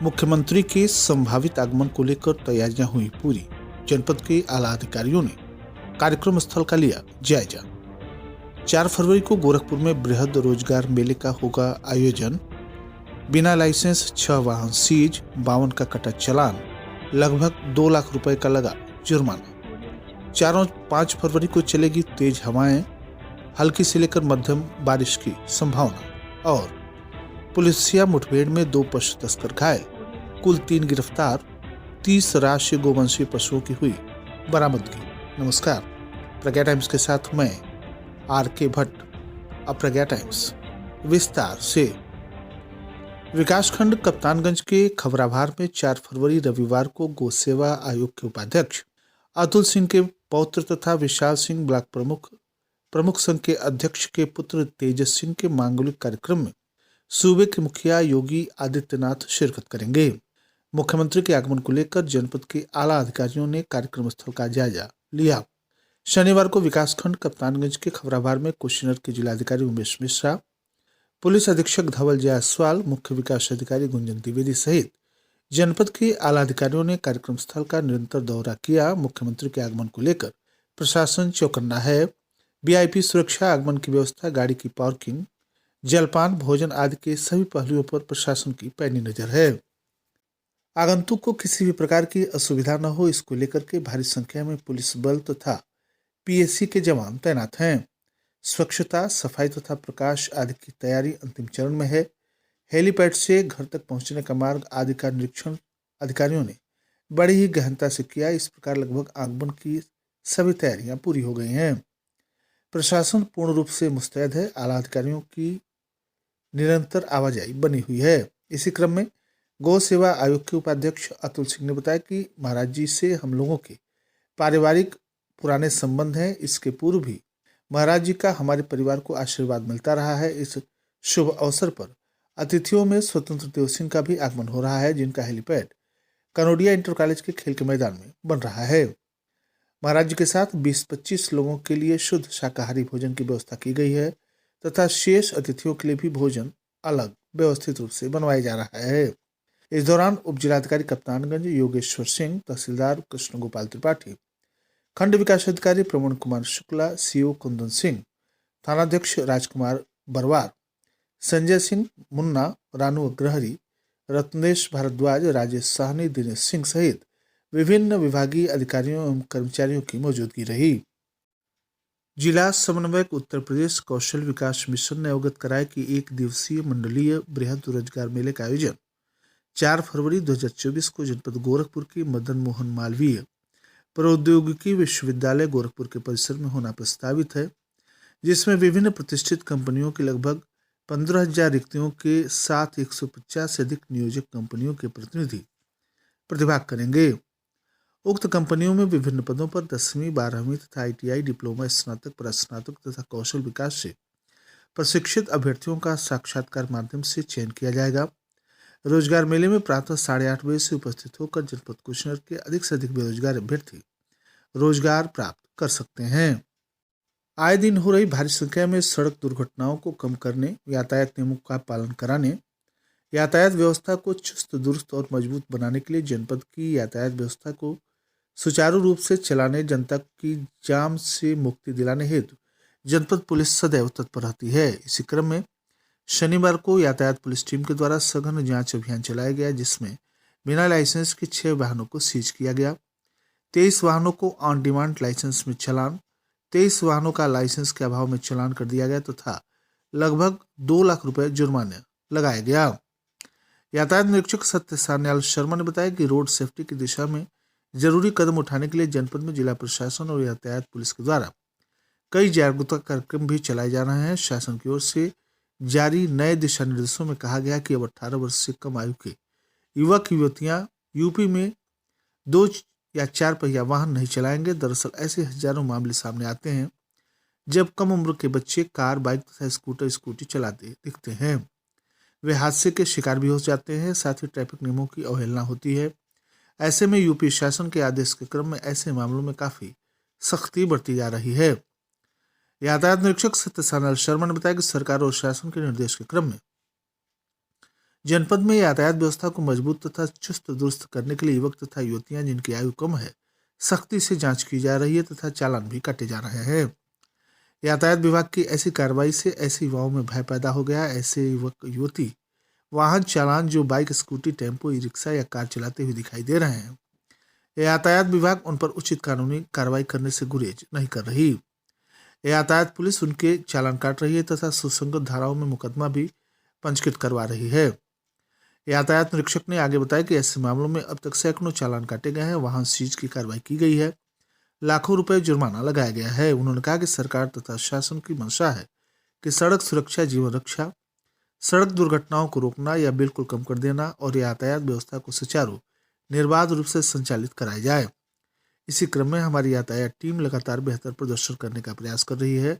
मुख्यमंत्री के संभावित आगमन को लेकर तैयारियां हुई पूरी। जनपद के आला अधिकारियों ने कार्यक्रम स्थल का लिया जायजा। 4 फरवरी को गोरखपुर में बृहद रोजगार मेले का होगा आयोजन। बिना लाइसेंस 6 वाहन सीज, 52 का कटा चालान, लगभग 2 लाख रुपए का लगा जुर्माना। 4-5 फरवरी को चलेगी तेज हवाएं, हल्की से लेकर मध्यम बारिश की संभावना। और पुलिसिया मुठभेड़ में 2 पशु तस्कर घायल, कुल 3 गिरफ्तार, 30 राष्ट्रीय गोवंशीय पशुओं की हुई बरामदगी। नमस्कार, प्रज्ञा टाइम्स के साथ मैं आर.के. भट्ट। अब प्रज्ञा टाइम्स विस्तार से। विकासखंड कप्तानगंज के खबराभार में 4 फरवरी रविवार को गौ सेवा आयोग के उपाध्यक्ष अतुल सिंह के पौत्र तथा विशाल सिंह ब्लॉक प्रमुख संघ के अध्यक्ष के पुत्र तेजस सिंह के मांगलिक कार्यक्रम में सूबे के मुखिया योगी आदित्यनाथ शिरकत करेंगे। मुख्यमंत्री के आगमन को लेकर जनपद के आला अधिकारियों ने कार्यक्रम स्थल का जायजा लिया। शनिवार को विकासखंड कप्तानगंज के खबराभार में कुशीनगर के जिलाधिकारी उमेश मिश्रा, पुलिस अधीक्षक धवल जायसवाल, मुख्य विकास अधिकारी गुंजन द्विवेदी सहित जनपद के आला अधिकारियों ने कार्यक्रम स्थल का निरंतर दौरा किया। मुख्यमंत्री के आगमन को लेकर प्रशासन चौकन्ना है। वीआईपी सुरक्षा, आगमन की व्यवस्था, गाड़ी की पार्किंग, जलपान, भोजन आदि के सभी पहलुओं पर प्रशासन की पैनी नजर है। आगंतुक को किसी भी प्रकार की असुविधा न हो, इसको लेकर के भारी संख्या में पुलिस बल तथा पीएसी के जवान तैनात हैं। स्वच्छता, सफाई तथा प्रकाश आदि की तैयारी अंतिम चरण में है। हेलीपैड से घर तक पहुंचने का मार्ग आदि का निरीक्षण अधिकारियों ने बड़ी ही गहनता से किया। इस प्रकार लगभग आगमन की सभी तैयारियां पूरी हो गई हैं। प्रशासन पूर्ण रूप से मुस्तैद है। आला अधिकारियों की निरंतर आवाजाही बनी हुई है। इसी क्रम में गौ सेवा आयोग के उपाध्यक्ष अतुल सिंह ने बताया कि महाराज जी से हम लोगों के पारिवारिक पुराने संबंध हैं। इसके पूर्व भी महाराज जी का हमारे परिवार को आशीर्वाद मिलता रहा है। इस शुभ अवसर पर अतिथियों में स्वतंत्र देव सिंह का भी आगमन हो रहा है, जिनका हेलीपैड कनोडिया इंटर कॉलेज के खेल के मैदान में बन रहा है। महाराज जी के साथ 20-25 लोगों के लिए शुद्ध शाकाहारी भोजन की व्यवस्था की गई है तथा शेष अतिथियों के लिए भी भोजन अलग व्यवस्थित रूप से बनवाया जा रहा है। इस दौरान उप जिलाधिकारी कप्तानगंज योगेश्वर सिंह, तहसीलदार कृष्ण गोपाल त्रिपाठी, खंड विकास अधिकारी प्रमोद कुमार शुक्ला, सीओ कुंदन सिंह, थानाध्यक्ष राजकुमार बरवार, संजय सिंह मुन्ना, रानू अग्रहरी, रत्नेश भारद्वाज, राजेश साहनी, दिनेश सिंह सहित विभिन्न विभागीय अधिकारियों एवं कर्मचारियों की मौजूदगी रही। जिला समन्वयक उत्तर प्रदेश कौशल विकास मिशन ने अवगत कराया कि 1 दिवसीय मंडलीय बृहद रोजगार मेले का आयोजन 4 फरवरी 2024 को जनपद गोरखपुर के मदन मोहन मालवीय प्रौद्योगिकी विश्वविद्यालय गोरखपुर के परिसर में होना प्रस्तावित है, जिसमें विभिन्न प्रतिष्ठित कंपनियों की लगभग 15,000 रिक्तियों के साथ 150 से अधिक नियोजक कंपनियों के प्रतिनिधि प्रतिभाग करेंगे। उक्त कंपनियों में विभिन्न पदों पर 10वीं, 12वीं तथा ITI, डिप्लोमा, स्नातक, परास्नातक तथा कौशल विकास से प्रशिक्षित अभ्यर्थियों का साक्षात्कार माध्यम से चयन किया जाएगा। रोजगार मेले में प्रातः 8:30 बजे से उपस्थित होकर जनपद कुशीनगर के अधिक से अधिक बेरोजगार अभ्यर्थी रोजगार प्राप्त कर सकते हैं। आए दिन हो रही भारी संख्या में सड़क दुर्घटनाओं को कम करने, यातायात नियमों का पालन कराने, यातायात व्यवस्था को चुस्त दुरुस्त और मजबूत बनाने के लिए जनपद की यातायात व्यवस्था को सुचारू रूप से चलाने, जनता की जाम से मुक्ति दिलाने हेतु जनपद पुलिस सदैव तत्पर रहती है। इसी क्रम में शनिवार को यातायात पुलिस टीम के द्वारा सघन जांच अभियान चलाया गया, जिसमें बिना लाइसेंस के 6 वाहनों को सीज किया गया। 23 वाहनों को ऑन डिमांड लाइसेंस में चालान, 23 वाहनों का लाइसेंस के अभाव में चालान कर दिया गया तथा लगभग 2 लाख रुपए जुर्माना लगाया गया। यातायात निरीक्षक सत्य सान्याल शर्मा ने बताया कि रोड सेफ्टी की दिशा में जरूरी कदम उठाने के लिए जनपद में जिला प्रशासन और यातायात पुलिस के द्वारा कई जागरूकता कार्यक्रम भी चलाए जा रहे हैं। शासन की ओर से जारी नए दिशा निर्देशों में कहा गया कि अब 18 वर्ष से कम आयु के युवक युवतियां यूपी में 2 या 4 पहिया वाहन नहीं चलाएंगे। दरअसल ऐसे हजारों मामले सामने आते हैं जब कम उम्र के बच्चे कार, बाइक तथा स्कूटी चलाते दिखते हैं। वे हादसे के शिकार भी हो जाते हैं। साथ ही ट्रैफिक नियमों की अवहेलना होती है। ऐसे में यूपी शासन के आदेश के क्रम में ऐसे मामलों में काफी सख्ती बरती जा रही है। यातायात निरीक्षक सत्य सान्याल शर्मा ने बताया कि सरकार और शासन के निर्देश के क्रम में जनपद में यातायात व्यवस्था को मजबूत तथा चुस्त दुरुस्त करने के लिए युवक तथा युवतियां जिनकी आयु कम है सख्ती से जांच की जा रही है तथा चालान भी काटे जा रहे हैं। यातायात विभाग की ऐसी कार्रवाई से ऐसे युवाओं में भय पैदा हो गया। ऐसे युवक युवती वाहन चालान जो bike, scooty, tempo, e rickshaw या कार चलाते हुए दिखाई दे रहे हैं, यातायात विभाग उन पर उचित कानूनी कार्रवाई करने से गुरेज नहीं कर रही। यातायात पुलिस उनके चालान काट रही है तथा सुसंगत धाराओं में मुकदमा भी पंजीकृत करवा रही है। यातायात निरीक्षक ने आगे बताया कि ऐसे मामलों में अब तक सैकड़ों चालान काटे गए हैं, वाहन सीज की कार्रवाई की गई है, लाखों रुपए जुर्माना लगाया गया है। उन्होंने कहा कि सरकार तथा शासन की मंशा है कि सड़क सुरक्षा, जीवन रक्षा, सड़क दुर्घटनाओं को रोकना या बिल्कुल कम कर देना और यातायात व्यवस्था को सुचारू निर्बाध रूप से संचालित कराया जाए। इसी क्रम में हमारी यातायात टीम लगातार बेहतर प्रदर्शन करने का प्रयास कर रही है।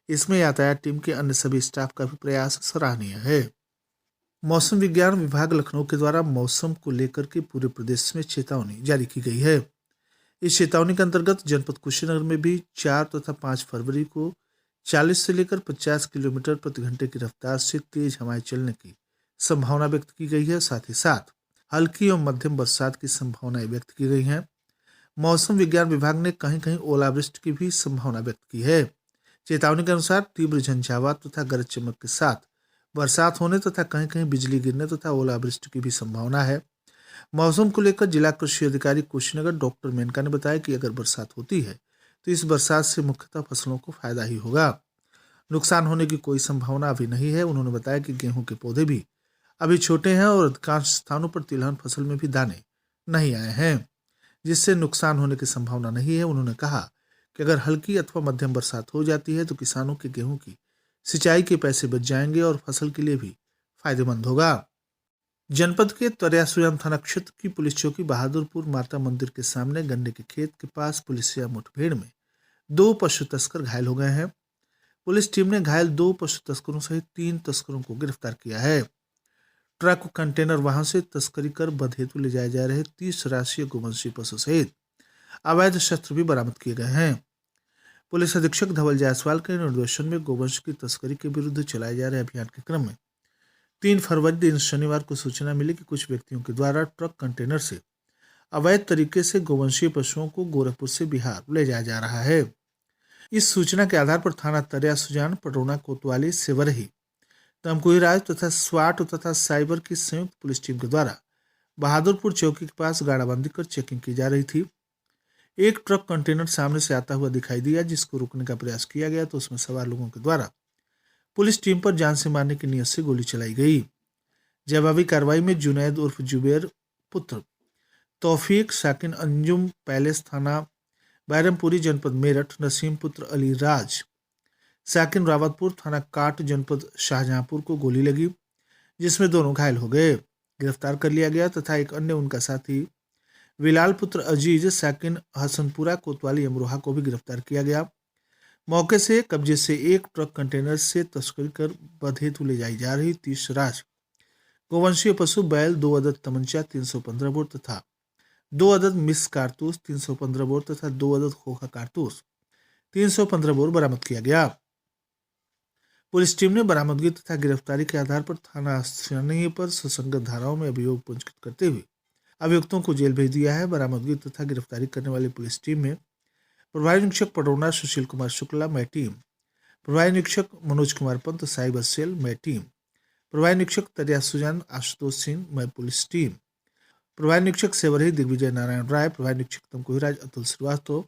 इसमें यातायात टीम के अन्य सभी स्टाफ का भी प्रयास सराहनीय है। मौसम विज्ञान विभाग लखनऊ के द्वारा मौसम को लेकर के पूरे प्रदेश में चेतावनी जारी की गई है। इस चेतावनी के अंतर्गत जनपद कुशीनगर में भी 4 तथा 5 फरवरी को 40 से लेकर 50 किलोमीटर प्रति घंटे की रफ्तार से तेज हवाएं चलने की संभावना व्यक्त की गई है। साथ ही साथ हल्की और मध्यम बरसात की संभावनाएं व्यक्त की गई हैं। मौसम विज्ञान विभाग ने कहीं कहीं ओलावृष्टि की भी संभावना व्यक्त की है। चेतावनी के अनुसार तीव्र झंझावात तथा गरज चमक के साथ बरसात होने तथा कहीं कहीं बिजली गिरने तथा ओलावृष्टि की भी संभावना है। मौसम को लेकर जिला कृषि अधिकारी कुशीनगर डॉक्टर मेनका ने बताया कि अगर बरसात होती है तो इस बरसात से मुख्यतः फसलों को फायदा ही होगा, नुकसान होने की कोई संभावना अभी नहीं है। उन्होंने बताया कि गेहूं के पौधे भी अभी छोटे हैं और अधिकांश स्थानों पर तिलहन फसल में भी दाने नहीं आए हैं, जिससे नुकसान होने की संभावना नहीं है। उन्होंने कहा कि अगर हल्की अथवा मध्यम बरसात हो जाती है तो किसानों के गेहूं की सिंचाई के पैसे बच जाएंगे और फसल के लिए भी फायदेमंद होगा। जनपद के तरियासुजान थाना क्षेत्र की पुलिस चौकी बहादुरपुर माता मंदिर के सामने गन्ने के खेत के पास पुलिसिया मुठभेड़ में 2 पशु तस्कर घायल हो गए हैं। पुलिस टीम ने घायल 2 पशु तस्करों सहित 3 तस्करों को गिरफ्तार किया है। ट्रक कंटेनर वाहन से तस्करी कर बध हेतु ले जाए जा रहे 30 राष्ट्रीय गोवंशीय पशु सहित अवैध शस्त्र भी बरामद किए गए हैं। पुलिस अधीक्षक धवल जायसवाल के निर्देशन में गोवंश की तस्करी के विरुद्ध चलाए जा रहे अभियान के क्रम में 3 फरवरी दिन शनिवार को सूचना मिली कि कुछ व्यक्तियों के द्वारा ट्रक कंटेनर से अवैध तरीके से गोवंशीय पशुओं को गोरखपुर से बिहार ले जाया जा रहा है। इस सूचना के आधार पर थाना तरियासुजान, पटौना, कोतवाली, सेवरही, तमकुही राज तथा स्वाट तथा साइबर की संयुक्त पुलिस टीम के द्वारा बहादुरपुर चौकी के पास गाड़ाबंदी कर चेकिंग की जा रही थी। एक ट्रक कंटेनर सामने से आता हुआ दिखाई दिया, जिसको रोकने का प्रयास किया गया तो उसमें सवार लोगों के द्वारा पुलिस टीम पर जान से मारने की नीयत से गोली चलाई गई। जवाबी कार्रवाई में जुनैद उर्फ जुबैर पुत्र तौफीक साकिन अंजुम पैलेस थाना बैरमपुरी जनपद मेरठ, नसीम पुत्र अली राज साकिन रावतपुर थाना काट जनपद शाहजहांपुर को गोली लगी, जिसमें दोनों घायल हो गए। गिरफ्तार कर लिया गया तथा एक अन्य उनका साथी विलाल पुत्र अजीज साकिन हसनपुरा कोतवाली अमरोहा को भी गिरफ्तार किया गया। मौके से कब्जे से एक ट्रक कंटेनर से तस्करी कर बध हेतु ले जाई जा रही 30 राज गोवंशीय पशु बैल, 2 अदद तमंचा 315 बोर तथा 2 अदद मिस कारतूस 315 बोर तथा 2 अदद खोखा कारतूस 315 बोर बरामद किया गया। पुलिस टीम ने बरामदगी तथा गिरफ्तारी के आधार पर थाना स्थानीय पर सुसंगत धाराओं में अभियोग पंजीकृत करते हुए अभियुक्तों को जेल भेज दिया है। बरामदगी तथा गिरफ्तारी करने वाली पुलिस टीम में प्रभारी निरीक्षक पटौना सुशील कुमार शुक्ला, मैं टीम, प्रभारी निरीक्षक मनोज कुमार पंत, साइबर सेल, मैं टीम, प्रभारी निरीक्षक तरियासुजान आशुतोष सिंह, मैं पुलिस टीम, प्रभारी निरीक्षक सेवरही दिग्विजय नारायण राय, प्रभारी निरीक्षक तमकुहीराज अतुल श्रीवास्तव,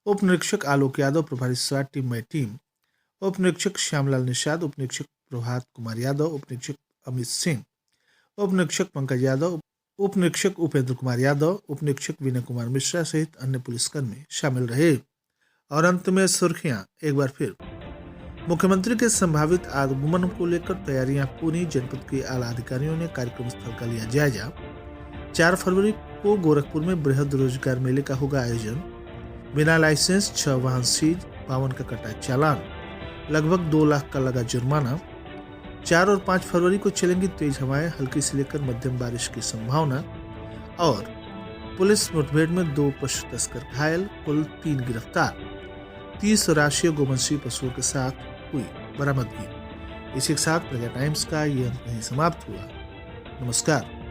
उप निरीक्षक आलोक यादव, प्रभारी स्वाट टीम, मैं टीम, उप निरीक्षक श्यामलाल निषाद, उप निरीक्षक प्रभात कुमार यादव, उप निरीक्षक अमित सिंह, उप निरीक्षक पंकज यादव, उप निरीक्षक उपेंद्र कुमार यादव, उप निरीक्षक विनय कुमार मिश्रा सहित अन्य पुलिसकर्मी शामिल रहे। और अंत में सुर्खियां एक बार फिर। मुख्यमंत्री के संभावित आगमन को लेकर तैयारियां पूरी, जनपद के आला अधिकारियों ने कार्यक्रम स्थल का लिया जायजा। 4 फरवरी को गोरखपुर में बृहद रोजगार मेले का होगा आयोजन। बिना लाइसेंस 6 वाहन सीज, 52 का कटा चालान, लगभग 2 लाख का लगा जुर्माना। 4 और 5 फरवरी को चलेंगी तेज हवाएं, हल्की से लेकर मध्यम बारिश की संभावना। और पुलिस मुठभेड़ में 2 पशु तस्कर घायल, कुल 3 गिरफ्तार। 30 राष्ट्रीय गोवंशीय पशुओं के साथ हुई बरामदगी। इसी के साथ प्रजा टाइम्स का ये अंक नहीं समाप्त हुआ। नमस्कार।